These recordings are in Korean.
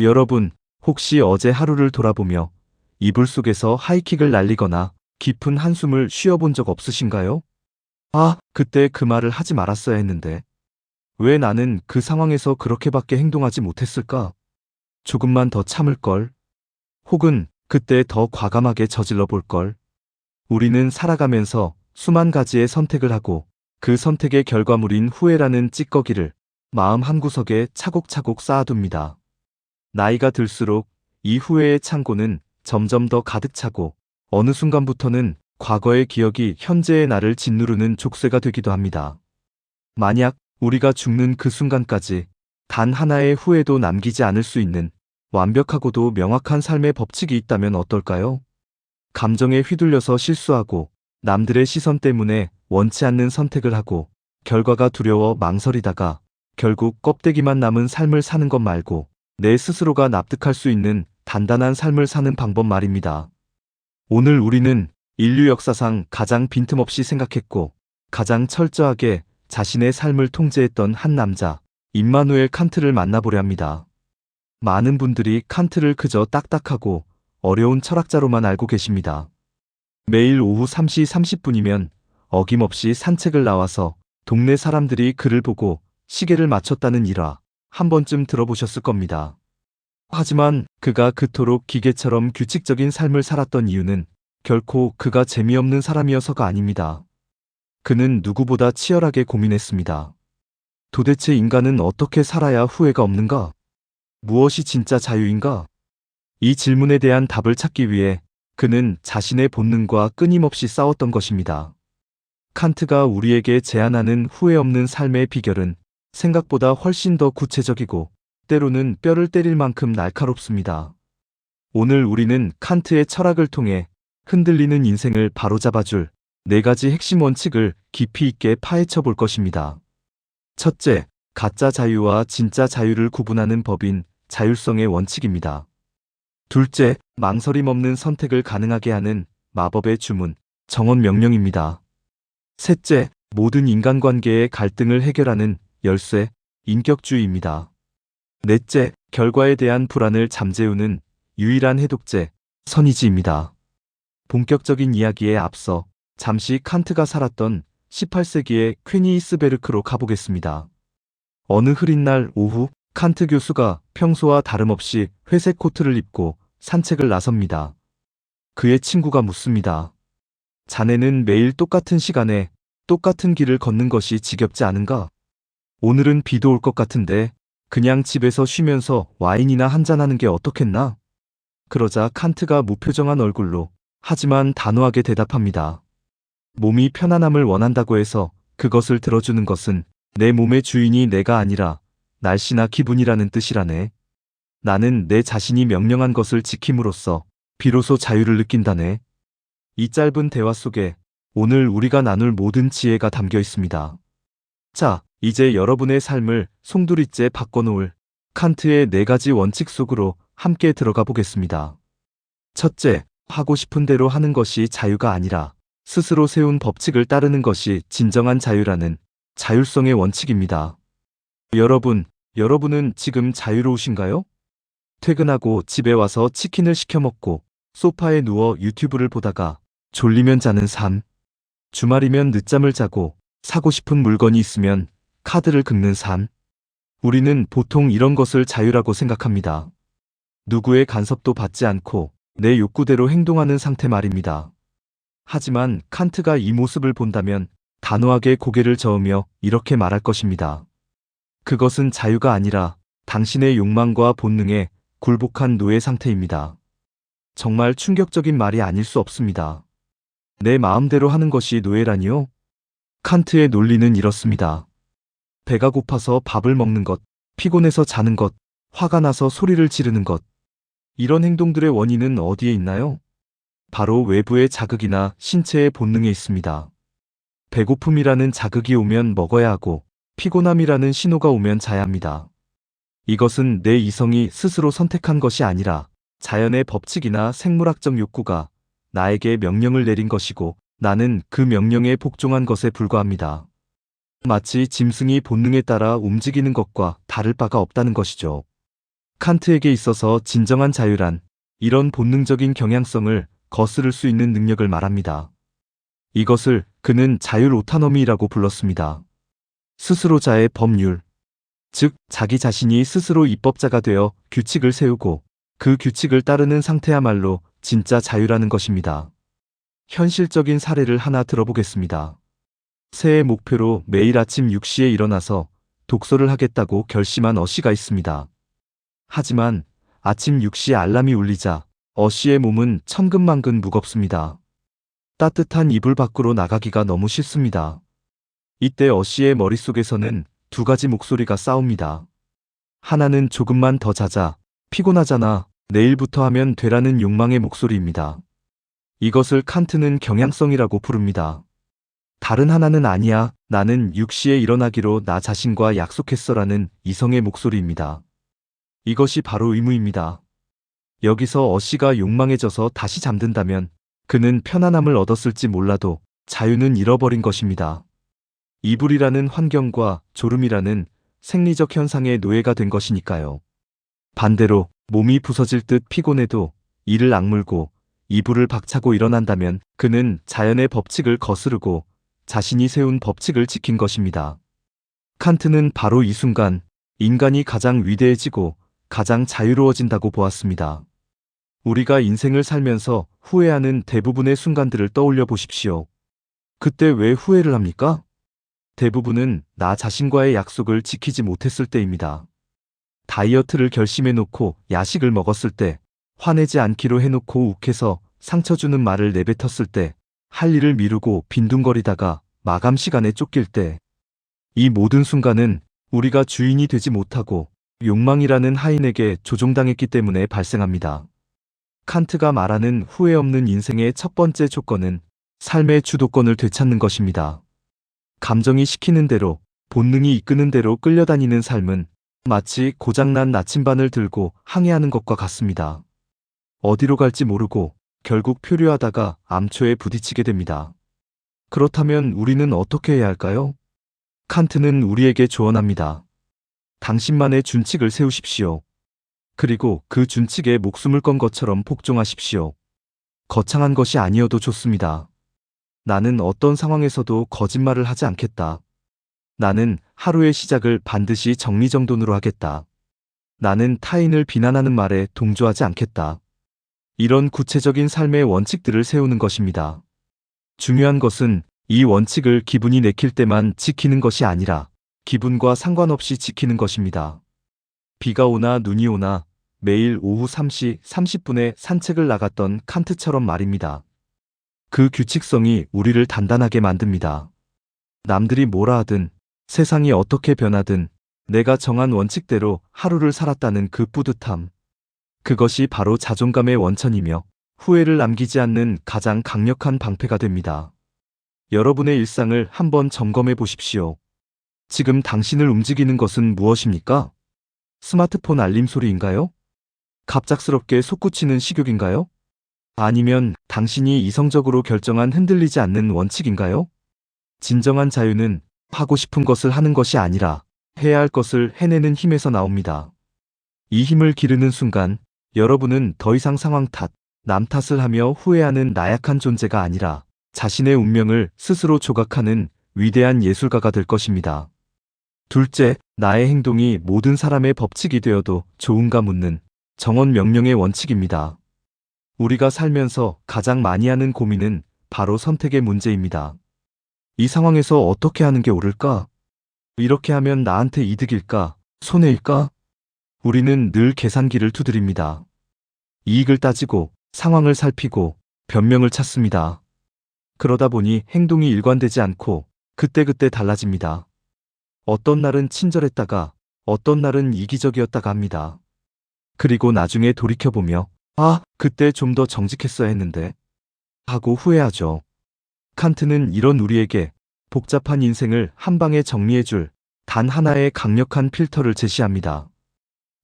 여러분, 혹시 어제 하루를 돌아보며 이불 속에서 하이킥을 날리거나 깊은 한숨을 쉬어본 적 없으신가요? 아, 그때 그 말을 하지 말았어야 했는데. 왜 나는 그 상황에서 그렇게밖에 행동하지 못했을까? 조금만 더 참을걸. 혹은 그때 더 과감하게 저질러 볼걸. 우리는 살아가면서 수만 가지의 선택을 하고 그 선택의 결과물인 후회라는 찌꺼기를 마음 한구석에 차곡차곡 쌓아둡니다. 나이가 들수록 이 후회의 창고는 점점 더 가득 차고 어느 순간부터는 과거의 기억이 현재의 나를 짓누르는 족쇄가 되기도 합니다. 만약 우리가 죽는 그 순간까지 단 하나의 후회도 남기지 않을 수 있는 완벽하고도 명확한 삶의 법칙이 있다면 어떨까요? 감정에 휘둘려서 실수하고 남들의 시선 때문에 원치 않는 선택을 하고 결과가 두려워 망설이다가 결국 껍데기만 남은 삶을 사는 것 말고 내 스스로가 납득할 수 있는 단단한 삶을 사는 방법 말입니다. 오늘 우리는 인류 역사상 가장 빈틈없이 생각했고 가장 철저하게 자신의 삶을 통제했던 한 남자, 임마누엘 칸트를 만나보려 합니다. 많은 분들이 칸트를 그저 딱딱하고 어려운 철학자로만 알고 계십니다. 매일 오후 3시 30분이면 어김없이 산책을 나와서 동네 사람들이 그를 보고 시계를 맞췄다는 일화 한 번쯤 들어보셨을 겁니다. 하지만 그가 그토록 기계처럼 규칙적인 삶을 살았던 이유는 결코 그가 재미없는 사람이어서가 아닙니다. 그는 누구보다 치열하게 고민했습니다. 도대체 인간은 어떻게 살아야 후회가 없는가? 무엇이 진짜 자유인가? 이 질문에 대한 답을 찾기 위해 그는 자신의 본능과 끊임없이 싸웠던 것입니다. 칸트가 우리에게 제안하는 후회 없는 삶의 비결은 생각보다 훨씬 더 구체적이고 때로는 뼈를 때릴 만큼 날카롭습니다. 오늘 우리는 칸트의 철학을 통해 흔들리는 인생을 바로잡아줄 4가지 핵심 원칙을 깊이 있게 파헤쳐 볼 것입니다. 첫째, 가짜 자유와 진짜 자유를 구분하는 법인 자율성의 원칙입니다. 둘째, 망설임 없는 선택을 가능하게 하는 마법의 주문, 정원 명령입니다. 셋째, 모든 인간관계의 갈등을 해결하는 열쇠, 인격주의입니다. 넷째, 결과에 대한 불안을 잠재우는 유일한 해독제, 선의지입니다. 본격적인 이야기에 앞서 잠시 칸트가 살았던 18세기의 퀘니스베르크로 가보겠습니다. 어느 흐린 날 오후, 칸트 교수가 평소와 다름없이 회색 코트를 입고 산책을 나섭니다. 그의 친구가 묻습니다. 자네는 매일 똑같은 시간에 똑같은 길을 걷는 것이 지겹지 않은가? 오늘은 비도 올 것 같은데 그냥 집에서 쉬면서 와인이나 한잔하는 게 어떻겠나? 그러자 칸트가 무표정한 얼굴로 하지만 단호하게 대답합니다. 몸이 편안함을 원한다고 해서 그것을 들어주는 것은 내 몸의 주인이 내가 아니라 날씨나 기분이라는 뜻이라네. 나는 내 자신이 명령한 것을 지킴으로써 비로소 자유를 느낀다네. 이 짧은 대화 속에 오늘 우리가 나눌 모든 지혜가 담겨 있습니다. 자, 이제 여러분의 삶을 송두리째 바꿔놓을 칸트의 4가지 원칙 속으로 함께 들어가 보겠습니다. 첫째, 하고 싶은 대로 하는 것이 자유가 아니라 스스로 세운 법칙을 따르는 것이 진정한 자유라는 자율성의 원칙입니다. 여러분은 지금 자유로우신가요? 퇴근하고 집에 와서 치킨을 시켜 먹고 소파에 누워 유튜브를 보다가 졸리면 자는 삶. 주말이면 늦잠을 자고 사고 싶은 물건이 있으면 카드를 긁는 삶. 우리는 보통 이런 것을 자유라고 생각합니다. 누구의 간섭도 받지 않고 내 욕구대로 행동하는 상태 말입니다. 하지만 칸트가 이 모습을 본다면 단호하게 고개를 저으며 이렇게 말할 것입니다. 그것은 자유가 아니라 당신의 욕망과 본능에 굴복한 노예 상태입니다. 정말 충격적인 말이 아닐 수 없습니다. 내 마음대로 하는 것이 노예라니요? 칸트의 논리는 이렇습니다. 배가 고파서 밥을 먹는 것, 피곤해서 자는 것, 화가 나서 소리를 지르는 것. 이런 행동들의 원인은 어디에 있나요? 바로 외부의 자극이나 신체의 본능에 있습니다. 배고픔이라는 자극이 오면 먹어야 하고 피곤함이라는 신호가 오면 자야 합니다. 이것은 내 이성이 스스로 선택한 것이 아니라 자연의 법칙이나 생물학적 욕구가 나에게 명령을 내린 것이고 나는 그 명령에 복종한 것에 불과합니다. 마치 짐승이 본능에 따라 움직이는 것과 다를 바가 없다는 것이죠. 칸트에게 있어서 진정한 자유란 이런 본능적인 경향성을 거스를 수 있는 능력을 말합니다. 이것을 그는 자율 오타너미라고 불렀습니다. 스스로자의 법률, 즉 자기 자신이 스스로 입법자가 되어 규칙을 세우고 그 규칙을 따르는 상태야말로 진짜 자유라는 것입니다. 현실적인 사례를 하나 들어보겠습니다. 새해 목표로 매일 아침 6시에 일어나서 독서를 하겠다고 결심한 어씨가 있습니다. 하지만 아침 6시 알람이 울리자 어씨의 몸은 천근만근 무겁습니다. 따뜻한 이불 밖으로 나가기가 너무 싫습니다. 이때 어씨의 머릿속에서는 두 가지 목소리가 싸웁니다. 하나는 조금만 더 자자, 피곤하잖아, 내일부터 하면 되라는 욕망의 목소리입니다. 이것을 칸트는 경향성이라고 부릅니다. 다른 하나는 아니야, 나는 6시에 일어나기로 나 자신과 약속했어라는 이성의 목소리입니다. 이것이 바로 의무입니다. 여기서 어씨가 욕망해져서 다시 잠든다면 그는 편안함을 얻었을지 몰라도 자유는 잃어버린 것입니다. 이불이라는 환경과 졸음이라는 생리적 현상의 노예가 된 것이니까요. 반대로 몸이 부서질 듯 피곤해도 이를 악물고 이불을 박차고 일어난다면 그는 자연의 법칙을 거스르고 자신이 세운 법칙을 지킨 것입니다. 칸트는 바로 이 순간 인간이 가장 위대해지고 가장 자유로워진다고 보았습니다. 우리가 인생을 살면서 후회하는 대부분의 순간들을 떠올려 보십시오. 그때 왜 후회를 합니까? 대부분은 나 자신과의 약속을 지키지 못했을 때입니다. 다이어트를 결심해놓고 야식을 먹었을 때, 화내지 않기로 해놓고 욱해서 상처 주는 말을 내뱉었을 때, 할 일을 미루고 빈둥거리다가 마감 시간에 쫓길 때, 이 모든 순간은 우리가 주인이 되지 못하고 욕망이라는 하인에게 조종당했기 때문에 발생합니다. 칸트가 말하는 후회 없는 인생의 첫 번째 조건은 삶의 주도권을 되찾는 것입니다. 감정이 시키는 대로, 본능이 이끄는 대로 끌려다니는 삶은 마치 고장난 나침반을 들고 항해하는 것과 같습니다. 어디로 갈지 모르고 결국 표류하다가 암초에 부딪히게 됩니다. 그렇다면 우리는 어떻게 해야 할까요? 칸트는 우리에게 조언합니다. 당신만의 준칙을 세우십시오. 그리고 그 준칙에 목숨을 건 것처럼 복종하십시오. 거창한 것이 아니어도 좋습니다. 나는 어떤 상황에서도 거짓말을 하지 않겠다. 나는 하루의 시작을 반드시 정리정돈으로 하겠다. 나는 타인을 비난하는 말에 동조하지 않겠다. 이런 구체적인 삶의 원칙들을 세우는 것입니다. 중요한 것은 이 원칙을 기분이 내킬 때만 지키는 것이 아니라 기분과 상관없이 지키는 것입니다. 비가 오나 눈이 오나 매일 오후 3시 30분에 산책을 나갔던 칸트처럼 말입니다. 그 규칙성이 우리를 단단하게 만듭니다. 남들이 뭐라 하든 세상이 어떻게 변하든 내가 정한 원칙대로 하루를 살았다는 그 뿌듯함. 그것이 바로 자존감의 원천이며 후회를 남기지 않는 가장 강력한 방패가 됩니다. 여러분의 일상을 한번 점검해 보십시오. 지금 당신을 움직이는 것은 무엇입니까? 스마트폰 알림 소리인가요? 갑작스럽게 솟구치는 식욕인가요? 아니면 당신이 이성적으로 결정한 흔들리지 않는 원칙인가요? 진정한 자유는 하고 싶은 것을 하는 것이 아니라 해야 할 것을 해내는 힘에서 나옵니다. 이 힘을 기르는 순간 여러분은 더 이상 상황 탓, 남 탓을 하며 후회하는 나약한 존재가 아니라 자신의 운명을 스스로 조각하는 위대한 예술가가 될 것입니다. 둘째, 나의 행동이 모든 사람의 법칙이 되어도 좋은가 묻는 정원 명령의 원칙입니다. 우리가 살면서 가장 많이 하는 고민은 바로 선택의 문제입니다. 이 상황에서 어떻게 하는 게 옳을까? 이렇게 하면 나한테 이득일까? 손해일까? 우리는 늘 계산기를 두드립니다. 이익을 따지고 상황을 살피고 변명을 찾습니다. 그러다 보니 행동이 일관되지 않고 그때그때 달라집니다. 어떤 날은 친절했다가 어떤 날은 이기적이었다가 합니다. 그리고 나중에 돌이켜보며 그때 좀 더 정직했어야 했는데 하고 후회하죠. 칸트는 이런 우리에게 복잡한 인생을 한 방에 정리해줄 단 하나의 강력한 필터를 제시합니다.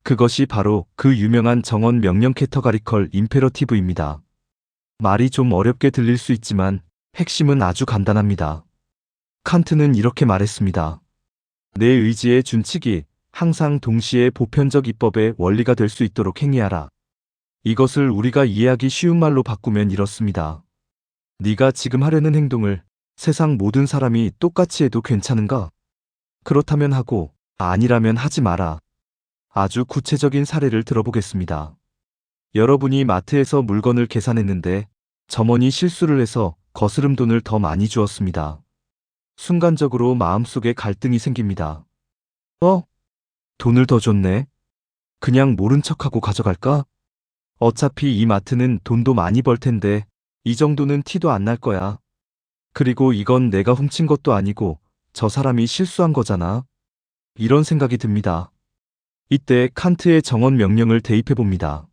그것이 바로 그 유명한 정원 명령 캐터가리컬 임페러티브입니다. 말이 좀 어렵게 들릴 수 있지만 핵심은 아주 간단합니다. 칸트는 이렇게 말했습니다. 내 의지의 준칙이 항상 동시에 보편적 입법의 원리가 될 수 있도록 행위하라. 이것을 우리가 이해하기 쉬운 말로 바꾸면 이렇습니다. 네가 지금 하려는 행동을 세상 모든 사람이 똑같이 해도 괜찮은가? 그렇다면 하고 아니라면 하지 마라. 아주 구체적인 사례를 들어보겠습니다. 여러분이 마트에서 물건을 계산했는데 점원이 실수를 해서 거스름 돈을 더 많이 주었습니다. 순간적으로 마음속에 갈등이 생깁니다. 돈을 더 줬네. 그냥 모른 척하고 가져갈까? 어차피 이 마트는 돈도 많이 벌 텐데 이 정도는 티도 안 날 거야. 그리고 이건 내가 훔친 것도 아니고 저 사람이 실수한 거잖아. 이런 생각이 듭니다. 이때 칸트의 정언 명령을 대입해 봅니다.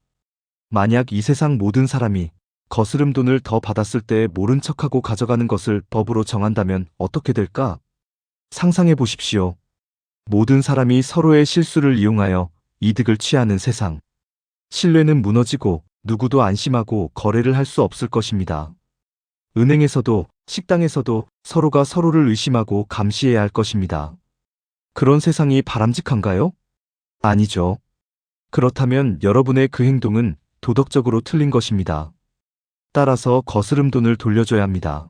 만약 이 세상 모든 사람이 거스름 돈을 더 받았을 때 모른 척하고 가져가는 것을 법으로 정한다면 어떻게 될까? 상상해 보십시오. 모든 사람이 서로의 실수를 이용하여 이득을 취하는 세상. 신뢰는 무너지고 누구도 안심하고 거래를 할 수 없을 것입니다. 은행에서도 식당에서도 서로가 서로를 의심하고 감시해야 할 것입니다. 그런 세상이 바람직한가요? 아니죠. 그렇다면 여러분의 그 행동은 도덕적으로 틀린 것입니다. 따라서 거스름 돈을 돌려줘야 합니다.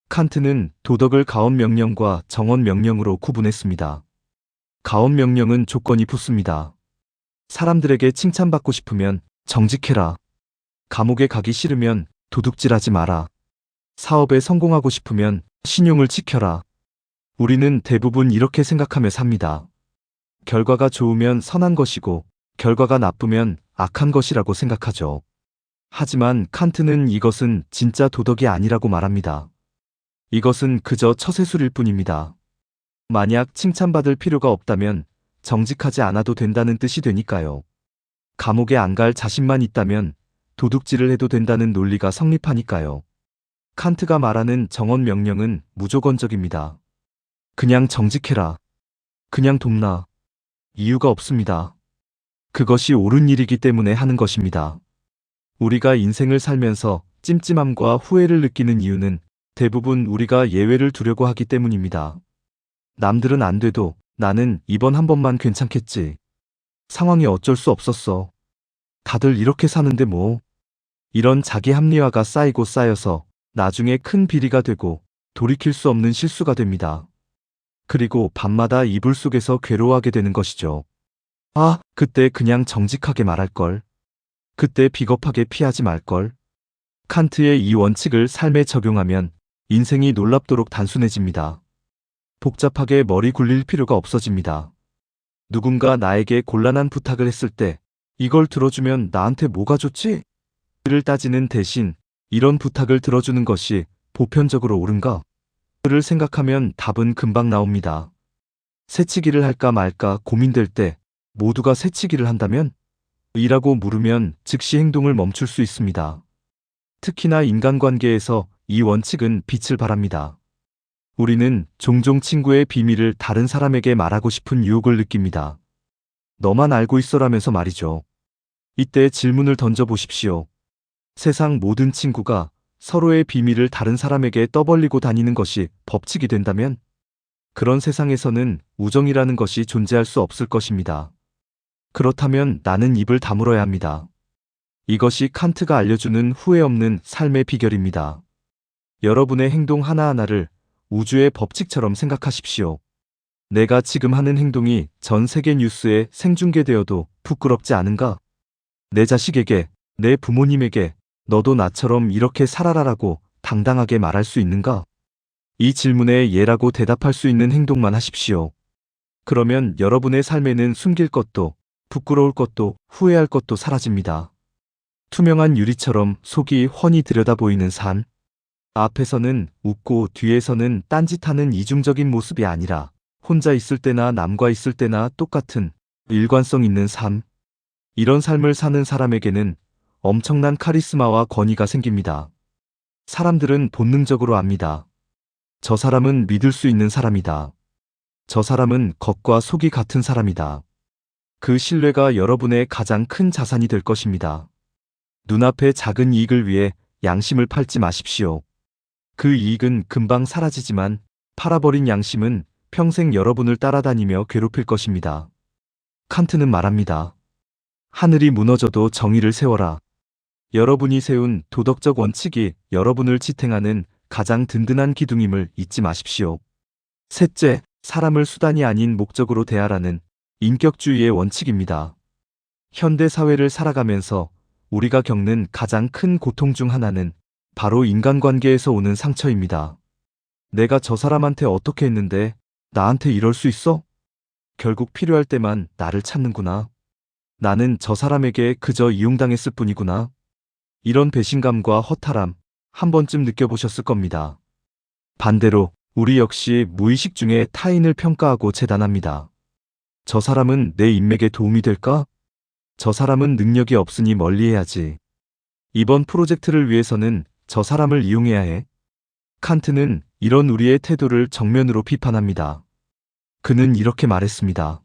칸트는 도덕을 가언 명령과 정언 명령으로 구분했습니다. 가언 명령은 조건이 붙습니다. 사람들에게 칭찬받고 싶으면 정직해라. 감옥에 가기 싫으면 도둑질하지 마라. 사업에 성공하고 싶으면 신용을 지켜라. 우리는 대부분 이렇게 생각하며 삽니다. 결과가 좋으면 선한 것이고 결과가 나쁘면 악한 것이라고 생각하죠. 하지만 칸트는 이것은 진짜 도덕이 아니라고 말합니다. 이것은 그저 처세술일 뿐입니다. 만약 칭찬받을 필요가 없다면 정직하지 않아도 된다는 뜻이 되니까요. 감옥에 안 갈 자신만 있다면 도둑질을 해도 된다는 논리가 성립하니까요. 칸트가 말하는 정언 명령은 무조건적입니다. 그냥 정직해라. 그냥 돕나. 이유가 없습니다. 그것이 옳은 일이기 때문에 하는 것입니다. 우리가 인생을 살면서 찜찜함과 후회를 느끼는 이유는 대부분 우리가 예외를 두려고 하기 때문입니다. 남들은 안 돼도 나는 이번 한 번만 괜찮겠지. 상황이 어쩔 수 없었어. 다들 이렇게 사는데 뭐. 이런 자기 합리화가 쌓이고 쌓여서 나중에 큰 비리가 되고 돌이킬 수 없는 실수가 됩니다. 그리고 밤마다 이불 속에서 괴로워하게 되는 것이죠. 그때 그냥 정직하게 말할걸. 그때 비겁하게 피하지 말걸. 칸트의 이 원칙을 삶에 적용하면 인생이 놀랍도록 단순해집니다. 복잡하게 머리 굴릴 필요가 없어집니다. 누군가 나에게 곤란한 부탁을 했을 때 이걸 들어주면 나한테 뭐가 좋지? 를 따지는 대신 이런 부탁을 들어주는 것이 보편적으로 옳은가? 를 생각하면 답은 금방 나옵니다. 새치기를 할까 말까 고민될 때 모두가 새치기를 한다면? 이라고 물으면 즉시 행동을 멈출 수 있습니다. 특히나 인간관계에서 이 원칙은 빛을 발합니다. 우리는 종종 친구의 비밀을 다른 사람에게 말하고 싶은 유혹을 느낍니다. 너만 알고 있어라면서 말이죠. 이때 질문을 던져보십시오. 세상 모든 친구가 서로의 비밀을 다른 사람에게 떠벌리고 다니는 것이 법칙이 된다면 그런 세상에서는 우정이라는 것이 존재할 수 없을 것입니다. 그렇다면 나는 입을 다물어야 합니다. 이것이 칸트가 알려주는 후회 없는 삶의 비결입니다. 여러분의 행동 하나하나를 우주의 법칙처럼 생각하십시오. 내가 지금 하는 행동이 전 세계 뉴스에 생중계되어도 부끄럽지 않은가? 내 자식에게, 내 부모님에게 너도 나처럼 이렇게 살아라라고 당당하게 말할 수 있는가? 이 질문에 예라고 대답할 수 있는 행동만 하십시오. 그러면 여러분의 삶에는 숨길 것도, 부끄러울 것도, 후회할 것도 사라집니다. 투명한 유리처럼 속이 훤히 들여다 보이는 삶. 앞에서는 웃고 뒤에서는 딴짓하는 이중적인 모습이 아니라 혼자 있을 때나 남과 있을 때나 똑같은 일관성 있는 삶. 이런 삶을 사는 사람에게는 엄청난 카리스마와 권위가 생깁니다. 사람들은 본능적으로 압니다. 저 사람은 믿을 수 있는 사람이다. 저 사람은 겉과 속이 같은 사람이다. 그 신뢰가 여러분의 가장 큰 자산이 될 것입니다. 눈앞의 작은 이익을 위해 양심을 팔지 마십시오. 그 이익은 금방 사라지지만 팔아버린 양심은 평생 여러분을 따라다니며 괴롭힐 것입니다. 칸트는 말합니다. 하늘이 무너져도 정의를 세워라. 여러분이 세운 도덕적 원칙이 여러분을 지탱하는 가장 든든한 기둥임을 잊지 마십시오. 셋째, 사람을 수단이 아닌 목적으로 대하라는 인격주의의 원칙입니다. 현대 사회를 살아가면서 우리가 겪는 가장 큰 고통 중 하나는 바로 인간관계에서 오는 상처입니다. 내가 저 사람한테 어떻게 했는데 나한테 이럴 수 있어? 결국 필요할 때만 나를 찾는구나. 나는 저 사람에게 그저 이용당했을 뿐이구나. 이런 배신감과 허탈함 한 번쯤 느껴보셨을 겁니다. 반대로 우리 역시 무의식 중에 타인을 평가하고 재단합니다. 저 사람은 내 인맥에 도움이 될까? 저 사람은 능력이 없으니 멀리해야지. 이번 프로젝트를 위해서는 저 사람을 이용해야 해. 칸트는 이런 우리의 태도를 정면으로 비판합니다. 그는 이렇게 말했습니다.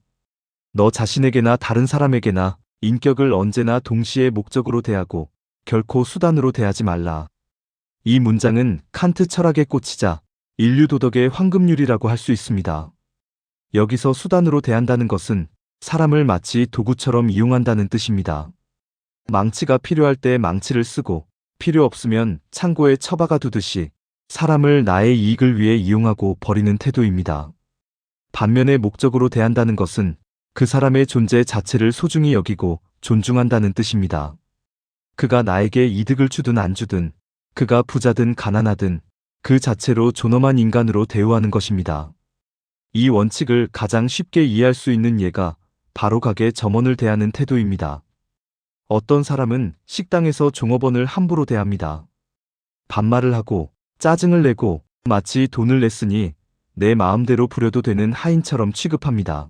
너 자신에게나 다른 사람에게나 인격을 언제나 동시에 목적으로 대하고 결코 수단으로 대하지 말라. 이 문장은 칸트 철학의 꽃이자 인류 도덕의 황금률이라고 할 수 있습니다. 여기서 수단으로 대한다는 것은 사람을 마치 도구처럼 이용한다는 뜻입니다. 망치가 필요할 때 망치를 쓰고 필요 없으면 창고에 처박아 두듯이 사람을 나의 이익을 위해 이용하고 버리는 태도입니다. 반면에 목적으로 대한다는 것은 그 사람의 존재 자체를 소중히 여기고 존중한다는 뜻입니다. 그가 나에게 이득을 주든 안 주든, 그가 부자든 가난하든 그 자체로 존엄한 인간으로 대우하는 것입니다. 이 원칙을 가장 쉽게 이해할 수 있는 예가 바로 가게 점원을 대하는 태도입니다. 어떤 사람은 식당에서 종업원을 함부로 대합니다. 반말을 하고 짜증을 내고 마치 돈을 냈으니 내 마음대로 부려도 되는 하인처럼 취급합니다.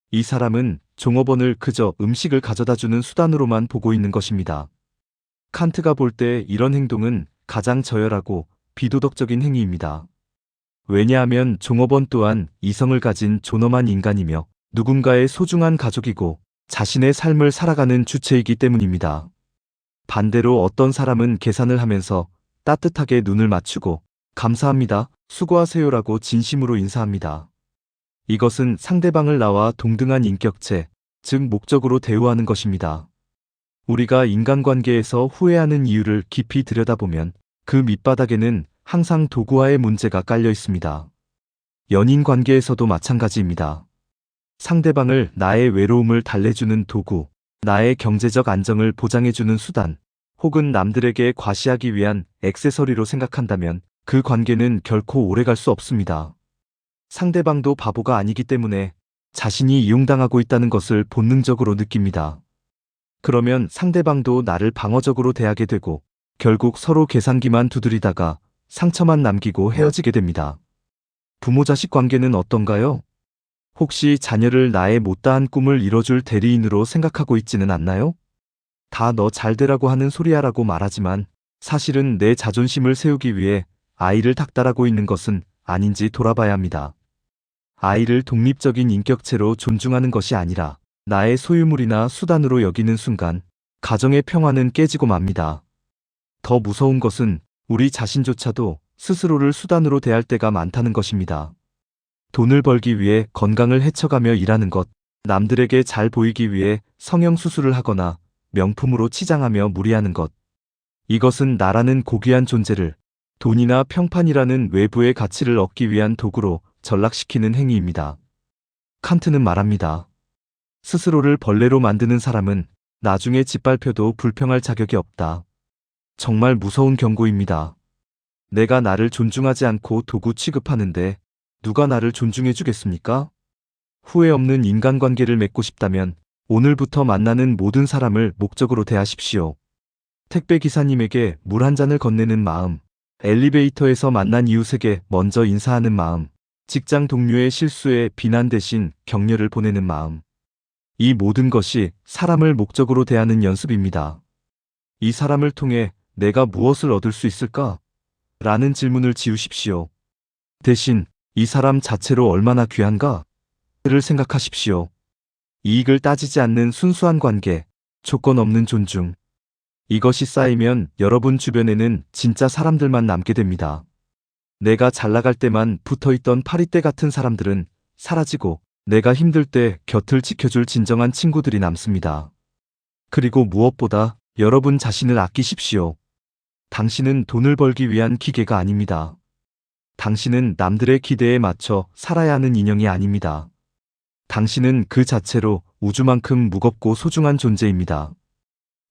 이 사람은 종업원을 그저 음식을 가져다주는 수단으로만 보고 있는 것입니다. 칸트가 볼 때 이런 행동은 가장 저열하고 비도덕적인 행위입니다. 왜냐하면 종업원 또한 이성을 가진 존엄한 인간이며 누군가의 소중한 가족이고 자신의 삶을 살아가는 주체이기 때문입니다. 반대로 어떤 사람은 계산을 하면서 따뜻하게 눈을 맞추고 감사합니다, 수고하세요라고 진심으로 인사합니다. 이것은 상대방을 나와 동등한 인격체, 즉 목적으로 대우하는 것입니다. 우리가 인간관계에서 후회하는 이유를 깊이 들여다보면 그 밑바닥에는 항상 도구와의 문제가 깔려 있습니다. 연인 관계에서도 마찬가지입니다. 상대방을 나의 외로움을 달래주는 도구, 나의 경제적 안정을 보장해주는 수단, 혹은 남들에게 과시하기 위한 액세서리로 생각한다면 그 관계는 결코 오래갈 수 없습니다. 상대방도 바보가 아니기 때문에 자신이 이용당하고 있다는 것을 본능적으로 느낍니다. 그러면 상대방도 나를 방어적으로 대하게 되고 결국 서로 계산기만 두드리다가 상처만 남기고 헤어지게 됩니다. 부모 자식 관계는 어떤가요? 혹시 자녀를 나의 못다한 꿈을 이뤄줄 대리인으로 생각하고 있지는 않나요? 다 너 잘되라고 하는 소리야라고 말하지만 사실은 내 자존심을 세우기 위해 아이를 닥달하고 있는 것은 아닌지 돌아봐야 합니다. 아이를 독립적인 인격체로 존중하는 것이 아니라 나의 소유물이나 수단으로 여기는 순간 가정의 평화는 깨지고 맙니다. 더 무서운 것은 우리 자신조차도 스스로를 수단으로 대할 때가 많다는 것입니다. 돈을 벌기 위해 건강을 해쳐가며 일하는 것, 남들에게 잘 보이기 위해 성형수술을 하거나 명품으로 치장하며 무리하는 것. 이것은 나라는 고귀한 존재를 돈이나 평판이라는 외부의 가치를 얻기 위한 도구로 전락시키는 행위입니다. 칸트는 말합니다. 스스로를 벌레로 만드는 사람은 나중에 짓밟혀도 불평할 자격이 없다. 정말 무서운 경고입니다. 내가 나를 존중하지 않고 도구 취급하는데 누가 나를 존중해 주겠습니까? 후회 없는 인간관계를 맺고 싶다면 오늘부터 만나는 모든 사람을 목적으로 대하십시오. 택배 기사님에게 물 한 잔을 건네는 마음, 엘리베이터에서 만난 이웃에게 먼저 인사하는 마음, 직장 동료의 실수에 비난 대신 격려를 보내는 마음. 이 모든 것이 사람을 목적으로 대하는 연습입니다. 이 사람을 통해 내가 무엇을 얻을 수 있을까? 라는 질문을 지우십시오. 대신 이 사람 자체로 얼마나 귀한가? 를 생각하십시오. 이익을 따지지 않는 순수한 관계, 조건 없는 존중. 이것이 쌓이면 여러분 주변에는 진짜 사람들만 남게 됩니다. 내가 잘 나갈 때만 붙어있던 파리떼 같은 사람들은 사라지고 내가 힘들 때 곁을 지켜줄 진정한 친구들이 남습니다. 그리고 무엇보다 여러분 자신을 아끼십시오. 당신은 돈을 벌기 위한 기계가 아닙니다. 당신은 남들의 기대에 맞춰 살아야 하는 인형이 아닙니다. 당신은 그 자체로 우주만큼 무겁고 소중한 존재입니다.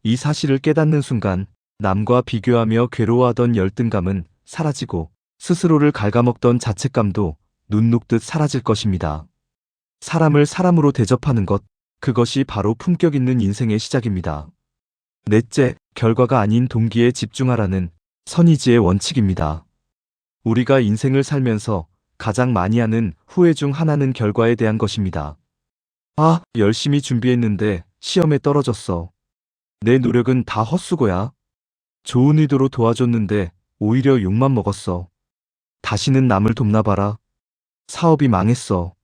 이 사실을 깨닫는 순간 남과 비교하며 괴로워하던 열등감은 사라지고 스스로를 갉아먹던 자책감도 눈 녹듯 사라질 것입니다. 사람을 사람으로 대접하는 것, 그것이 바로 품격 있는 인생의 시작입니다. 넷째, 결과가 아닌 동기에 집중하라는 선의지의 원칙입니다. 우리가 인생을 살면서 가장 많이 하는 후회 중 하나는 결과에 대한 것입니다. 아, 열심히 준비했는데 시험에 떨어졌어. 내 노력은 다 헛수고야. 좋은 의도로 도와줬는데 오히려 욕만 먹었어. 다시는 남을 돕나 봐라. 사업이 망했어.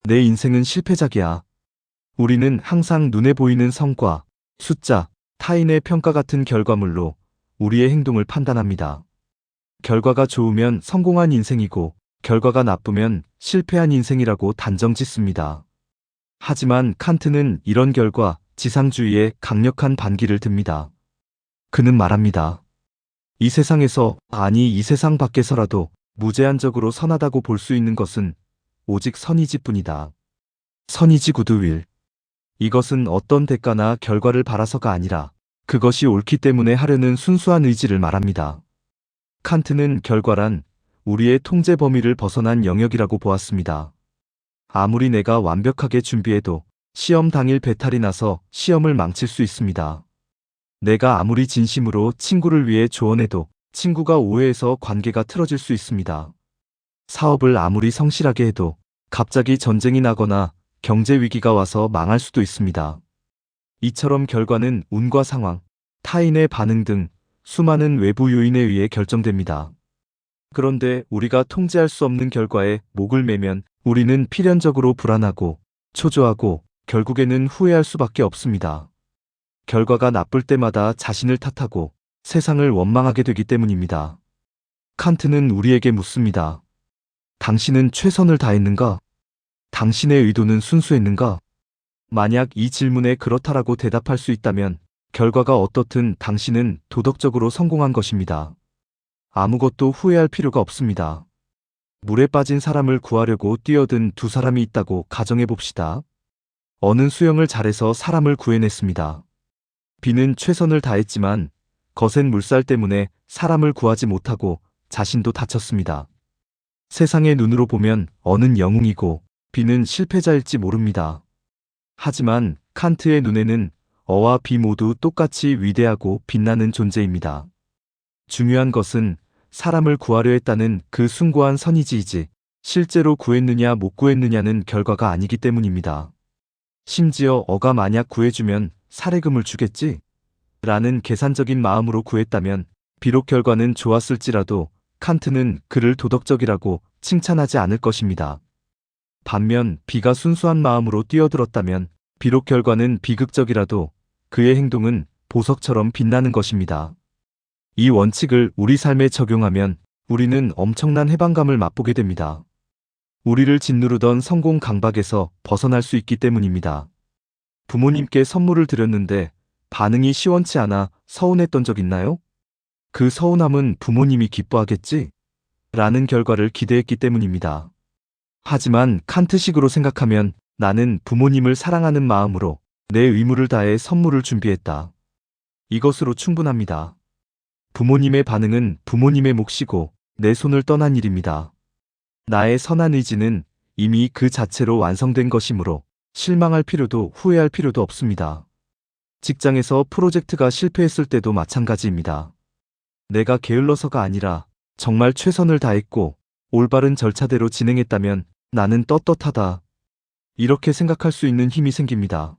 내 인생은 실패작이야. 우리는 항상 눈에 보이는 성과, 숫자, 타인의 평가 같은 결과물로 우리의 행동을 판단합니다. 결과가 좋으면 성공한 인생이고 결과가 나쁘면 실패한 인생이라고 단정 짓습니다. 하지만 칸트는 이런 결과 지상주의에 강력한 반기를 듭니다. 그는 말합니다. 이 세상에서, 아니 이 세상 밖에서라도 무제한적으로 선하다고 볼 수 있는 것은 오직 선의지뿐이다. 선의지 구두윌. 이것은 어떤 대가나 결과를 바라서가 아니라 그것이 옳기 때문에 하려는 순수한 의지를 말합니다. 칸트는 결과란 우리의 통제 범위를 벗어난 영역이라고 보았습니다. 아무리 내가 완벽하게 준비해도 시험 당일 배탈이 나서 시험을 망칠 수 있습니다. 내가 아무리 진심으로 친구를 위해 조언해도 친구가 오해해서 관계가 틀어질 수 있습니다. 사업을 아무리 성실하게 해도 갑자기 전쟁이 나거나 경제 위기가 와서 망할 수도 있습니다. 이처럼 결과는 운과 상황, 타인의 반응 등 수많은 외부 요인에 의해 결정됩니다. 그런데 우리가 통제할 수 없는 결과에 목을 매면 우리는 필연적으로 불안하고 초조하고 결국에는 후회할 수밖에 없습니다. 결과가 나쁠 때마다 자신을 탓하고 세상을 원망하게 되기 때문입니다. 칸트는 우리에게 묻습니다. 당신은 최선을 다했는가? 당신의 의도는 순수했는가? 만약 이 질문에 그렇다라고 대답할 수 있다면 결과가 어떻든 당신은 도덕적으로 성공한 것입니다. 아무것도 후회할 필요가 없습니다. 물에 빠진 사람을 구하려고 뛰어든 두 사람이 있다고 가정해 봅시다. 어는 수영을 잘해서 사람을 구해냈습니다. B는 최선을 다했지만 거센 물살 때문에 사람을 구하지 못하고 자신도 다쳤습니다. 세상의 눈으로 보면 어는 영웅이고 B는 실패자일지 모릅니다. 하지만 칸트의 눈에는 어와 B 모두 똑같이 위대하고 빛나는 존재입니다. 중요한 것은 사람을 구하려 했다는 그 숭고한 선의지이지 실제로 구했느냐 못 구했느냐는 결과가 아니기 때문입니다. 심지어 어가 만약 구해주면 사례금을 주겠지? 라는 계산적인 마음으로 구했다면 비록 결과는 좋았을지라도 칸트는 그를 도덕적이라고 칭찬하지 않을 것입니다. 반면 B가 순수한 마음으로 뛰어들었다면 비록 결과는 비극적이라도 그의 행동은 보석처럼 빛나는 것입니다. 이 원칙을 우리 삶에 적용하면 우리는 엄청난 해방감을 맛보게 됩니다. 우리를 짓누르던 성공 강박에서 벗어날 수 있기 때문입니다. 부모님께 선물을 드렸는데 반응이 시원치 않아 서운했던 적 있나요? 그 서운함은 부모님이 기뻐하겠지? 라는 결과를 기대했기 때문입니다. 하지만 칸트식으로 생각하면 나는 부모님을 사랑하는 마음으로 내 의무를 다해 선물을 준비했다. 이것으로 충분합니다. 부모님의 반응은 부모님의 몫이고 내 손을 떠난 일입니다. 나의 선한 의지는 이미 그 자체로 완성된 것이므로 실망할 필요도 후회할 필요도 없습니다. 직장에서 프로젝트가 실패했을 때도 마찬가지입니다. 내가 게을러서가 아니라 정말 최선을 다했고 올바른 절차대로 진행했다면 나는 떳떳하다. 이렇게 생각할 수 있는 힘이 생깁니다.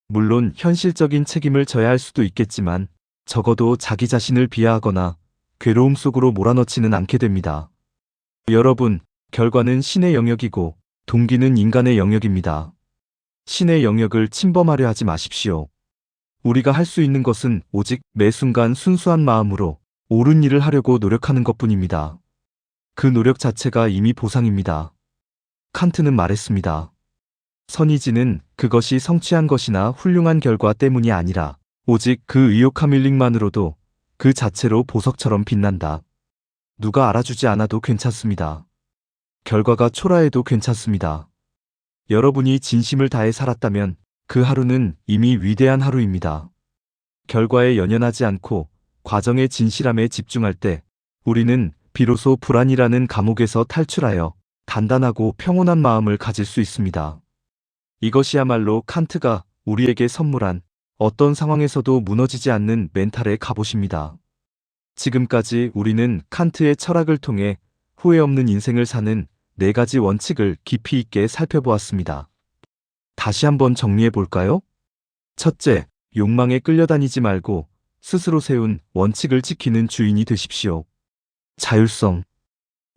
물론 현실적인 책임을 져야 할 수도 있겠지만 적어도 자기 자신을 비하하거나 괴로움 속으로 몰아넣지는 않게 됩니다. 여러분, 결과는 신의 영역이고 동기는 인간의 영역입니다. 신의 영역을 침범하려 하지 마십시오. 우리가 할 수 있는 것은 오직 매 순간 순수한 마음으로 옳은 일을 하려고 노력하는 것뿐입니다. 그 노력 자체가 이미 보상입니다. 칸트는 말했습니다. 선의지는 그것이 성취한 것이나 훌륭한 결과 때문이 아니라 오직 그 의욕함 힐링만으로도 그 자체로 보석처럼 빛난다. 누가 알아주지 않아도 괜찮습니다. 결과가 초라해도 괜찮습니다. 여러분이 진심을 다해 살았다면 그 하루는 이미 위대한 하루입니다. 결과에 연연하지 않고 과정의 진실함에 집중할 때 우리는 비로소 불안이라는 감옥에서 탈출하여 단단하고 평온한 마음을 가질 수 있습니다. 이것이야말로 칸트가 우리에게 선물한 어떤 상황에서도 무너지지 않는 멘탈의 갑옷입니다. 지금까지 우리는 칸트의 철학을 통해 후회 없는 인생을 사는 4가지 원칙을 깊이 있게 살펴보았습니다. 다시 한번 정리해 볼까요? 첫째, 욕망에 끌려다니지 말고 스스로 세운 원칙을 지키는 주인이 되십시오. 자율성.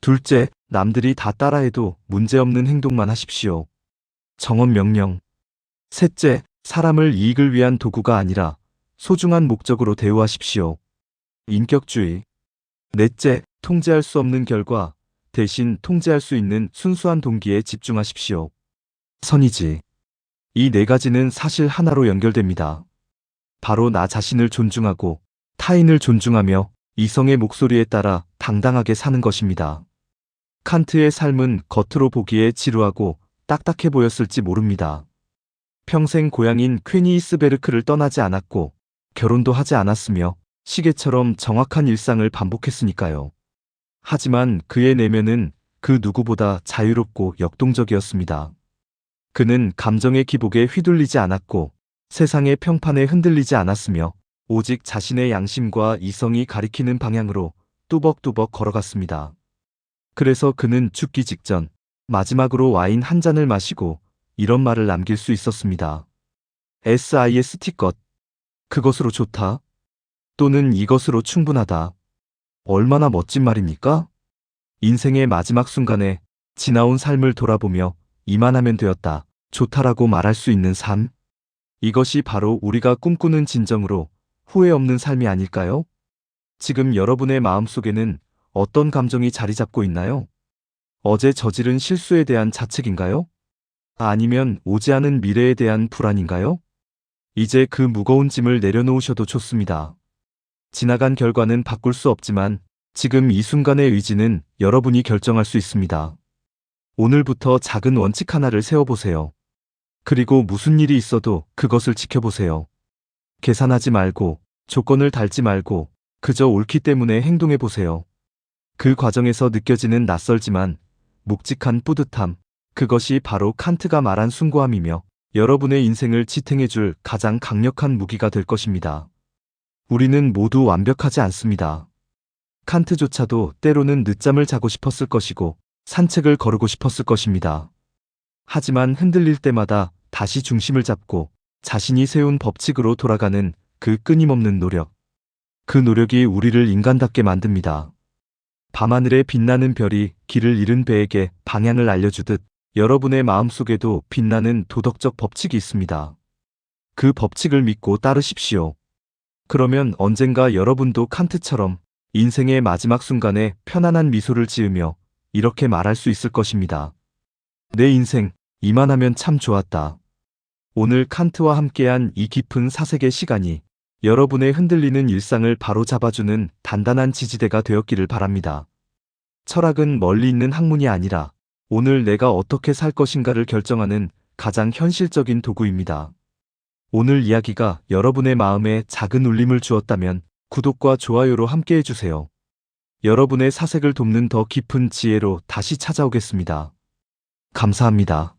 둘째, 남들이 다 따라해도 문제없는 행동만 하십시오. 정원 명령. 셋째, 사람을 이익을 위한 도구가 아니라 소중한 목적으로 대우하십시오. 인격주의. 넷째, 통제할 수 없는 결과 대신 통제할 수 있는 순수한 동기에 집중하십시오. 선의지. 이 4가지는 사실 하나로 연결됩니다. 바로 나 자신을 존중하고 타인을 존중하며 이성의 목소리에 따라 당당하게 사는 것입니다. 칸트의 삶은 겉으로 보기에 지루하고 딱딱해 보였을지 모릅니다. 평생 고향인 퀘니스베르크를 떠나지 않았고 결혼도 하지 않았으며 시계처럼 정확한 일상을 반복했으니까요. 하지만 그의 내면은 그 누구보다 자유롭고 역동적이었습니다. 그는 감정의 기복에 휘둘리지 않았고 세상의 평판에 흔들리지 않았으며 오직 자신의 양심과 이성이 가리키는 방향으로 뚜벅뚜벅 걸어갔습니다. 그래서 그는 죽기 직전 마지막으로 와인 한 잔을 마시고 이런 말을 남길 수 있었습니다. SIST 것. 그것으로 좋다. 또는 이것으로 충분하다. 얼마나 멋진 말입니까? 인생의 마지막 순간에 지나온 삶을 돌아보며 이만하면 되었다. 좋다라고 말할 수 있는 삶. 이것이 바로 우리가 꿈꾸는 진정으로 후회 없는 삶이 아닐까요? 지금 여러분의 마음속에는 어떤 감정이 자리 잡고 있나요? 어제 저지른 실수에 대한 자책인가요? 아니면 오지 않은 미래에 대한 불안인가요? 이제 그 무거운 짐을 내려놓으셔도 좋습니다. 지나간 결과는 바꿀 수 없지만 지금 이 순간의 의지는 여러분이 결정할 수 있습니다. 오늘부터 작은 원칙 하나를 세워보세요. 그리고 무슨 일이 있어도 그것을 지켜보세요. 계산하지 말고 조건을 달지 말고 그저 옳기 때문에 행동해보세요. 그 과정에서 느껴지는 낯설지만 묵직한 뿌듯함, 그것이 바로 칸트가 말한 숭고함이며 여러분의 인생을 지탱해줄 가장 강력한 무기가 될 것입니다. 우리는 모두 완벽하지 않습니다. 칸트조차도 때로는 늦잠을 자고 싶었을 것이고 산책을 거르고 싶었을 것입니다. 하지만 흔들릴 때마다 다시 중심을 잡고 자신이 세운 법칙으로 돌아가는 그 끊임없는 노력. 그 노력이 우리를 인간답게 만듭니다. 밤하늘에 빛나는 별이 길을 잃은 배에게 방향을 알려주듯 여러분의 마음속에도 빛나는 도덕적 법칙이 있습니다. 그 법칙을 믿고 따르십시오. 그러면 언젠가 여러분도 칸트처럼 인생의 마지막 순간에 편안한 미소를 지으며 이렇게 말할 수 있을 것입니다. 내 인생, 이만하면 참 좋았다. 오늘 칸트와 함께한 이 깊은 사색의 시간이 여러분의 흔들리는 일상을 바로잡아주는 단단한 지지대가 되었기를 바랍니다. 철학은 멀리 있는 학문이 아니라 오늘 내가 어떻게 살 것인가를 결정하는 가장 현실적인 도구입니다. 오늘 이야기가 여러분의 마음에 작은 울림을 주었다면 구독과 좋아요로 함께 해주세요. 여러분의 사색을 돕는 더 깊은 지혜로 다시 찾아오겠습니다. 감사합니다.